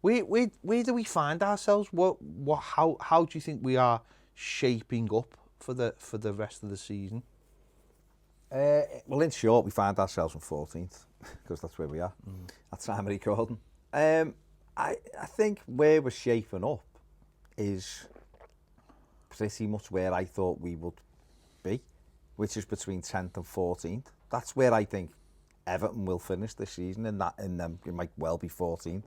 Where do we find ourselves? How do you think we are shaping up for the rest of the season? Well, in short, we find ourselves on 14th because that's where we are. At time of recording. I think where we're shaping up is pretty much where I thought we would be, which is between 10th and 14th. That's where I think Everton will finish this season. It might well be 14th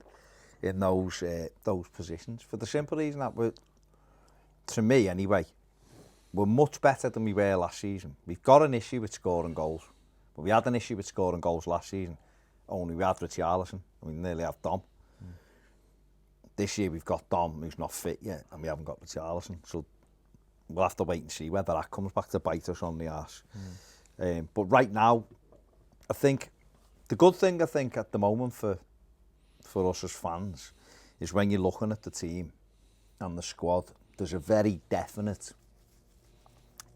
in those positions, for the simple reason that to me anyway, we're much better than we were last season. We've got an issue with scoring goals, but we had an issue with scoring goals last season. Only we had Richarlison, and we nearly have Dom. This year we've got Dom, who's not fit yet, and we haven't got Richarlison. So we'll have to wait and see whether that comes back to bite us on the arse. But right now, I think the good thing at the moment for us as fans is when you're looking at the team and the squad, there's a very definite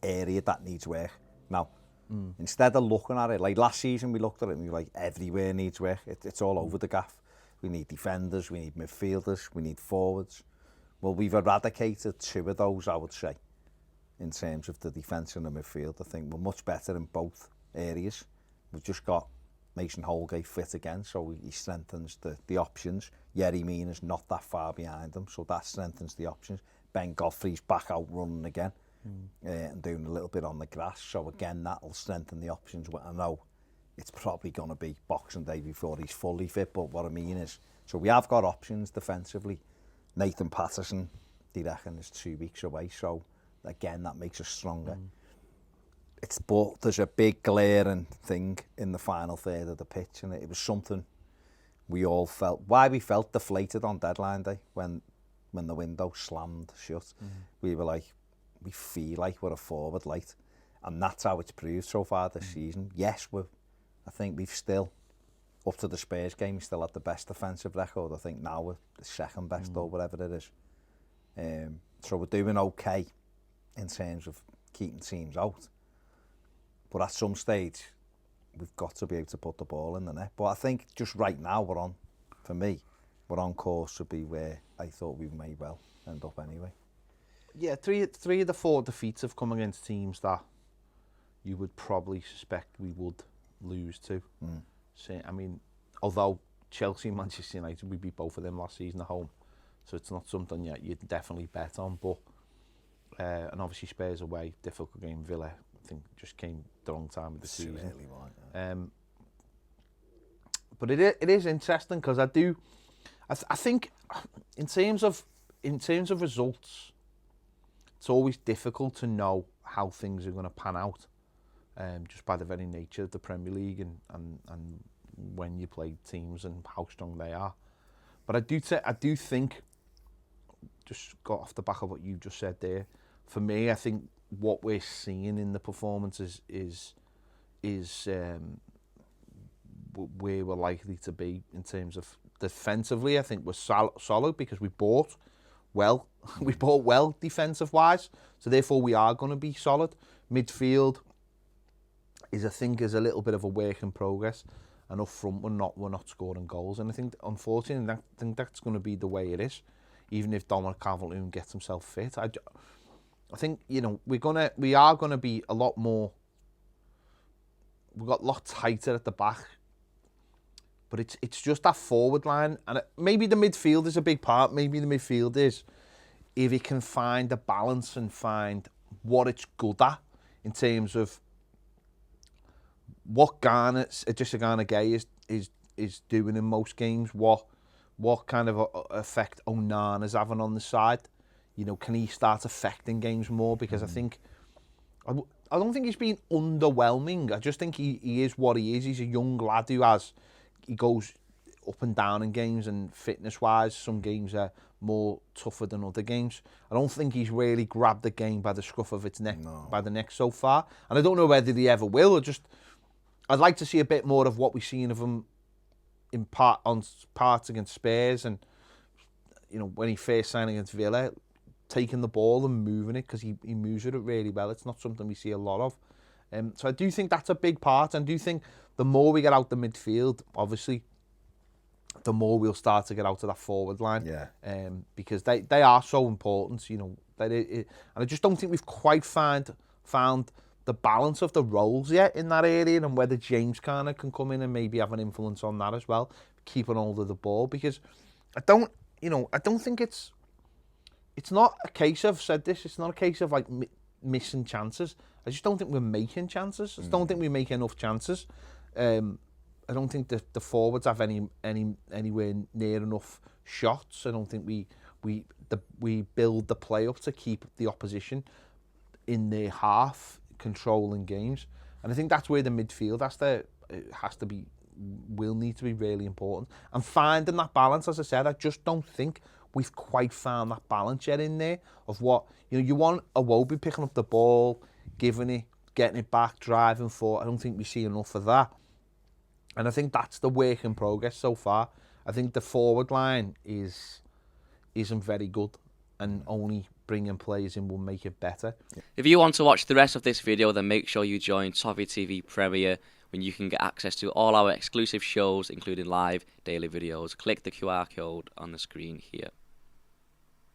area that needs work. Now, instead of looking at it, like last season we looked at it and we were like, everywhere needs work. It's all over the gaff. We need defenders, we need midfielders, we need forwards. Well, we've eradicated two of those, I would say, in terms of the defence and the midfield. I think we're much better in both areas. We've just got Mason Holgate fit again, so he strengthens the options. Yerry Mina's not that far behind him, so that strengthens the options. Ben Godfrey's back out running again and doing a little bit on the grass, so again, that'll strengthen the options. I know it's probably going to be Boxing Day before he's fully fit, but what I mean is, so we have got options defensively. Nathan Patterson, they reckon, is 2 weeks away, so again, that makes us stronger. But there's a big glaring thing in the final third of the pitch, and it was something we all felt, why we felt deflated on deadline day when the window slammed shut. We were like, we feel like we're a forward light, and that's how it's proved so far this season. Yes, I think we've still, up to the Spurs game, we still had the best defensive record. I think now we're the second best or whatever it is. So we're doing okay in terms of keeping teams out. But at some stage, we've got to be able to put the ball in the net. But I think just right now, we're on course to be where I thought we may well end up anyway. Yeah, three of the 4 defeats have come against teams that you would probably suspect we would lose to. So, I mean, although Chelsea and Manchester United, we beat both of them last season at home, so it's not something yet you'd definitely bet on. But and obviously Spurs away, difficult game. Villa, I think, just came the wrong time of the season. Really right, yeah. But it is interesting because I think in terms of results, it's always difficult to know how things are going to pan out, just by the very nature of the Premier League and when you play teams and how strong they are. But I do think, just got off the back of what you just said there, for me, I think what we're seeing in the performances is where we're likely to be in terms of defensively. I think we're solid because we bought well. We bought well defensive wise, so therefore we are going to be solid. Midfield is, I think, is a little bit of a work in progress, and up front we're not scoring goals. And I think, unfortunately, I think that's going to be the way it is, even if Dominic Calvert-Lewin gets himself fit. I think, we are gonna be a lot more. We've got a lot tighter at the back, but it's just that forward line, and maybe the midfield is a big part. Maybe the midfield is, if it can find a balance and find what it's good at in terms of what Idrissa Gay is doing in most games, what kind of effect Onana's having on the side. Can he start affecting games more? Because I don't think he's been underwhelming. I just think he is what he is. He's a young lad he goes up and down in games, and fitness-wise, some games are more tougher than other games. I don't think he's really grabbed the game by the scruff of its neck, by the neck so far. And I don't know whether he ever will. I'd like to see a bit more of what we've seen of him in parts against Spurs, and when he first signed against Villa, taking the ball and moving it, because he moves it really well. It's not something we see a lot of. So I do think that's a big part, and I do think the more we get out the midfield, obviously, the more we'll start to get out of that forward line. Yeah. Because they are so important, you know. And I just don't think we've quite found the balance of the roles yet in that area, and whether James kind of can come in and maybe have an influence on that as well, keeping hold of the ball. Because I don't think it's not a case of, said this, it's not a case of like missing chances. I just don't think we're making chances. I just don't think we make enough chances. I don't think the forwards have anywhere near enough shots. I don't think we build the play up to keep the opposition in their half, controlling games. And I think that's where the midfield will need to be really important. And finding that balance, as I said, I just don't think we've quite found that balance yet in there of what, you want Iwobi picking up the ball, giving it, getting it back, driving forward. I don't think we see enough of that. And I think that's the work in progress so far. I think the forward line isn't very good, and only bringing players in will make it better. If you want to watch the rest of this video, then make sure you join Toffee TV Premier, when you can get access to all our exclusive shows, including live daily videos. Click the QR code on the screen here.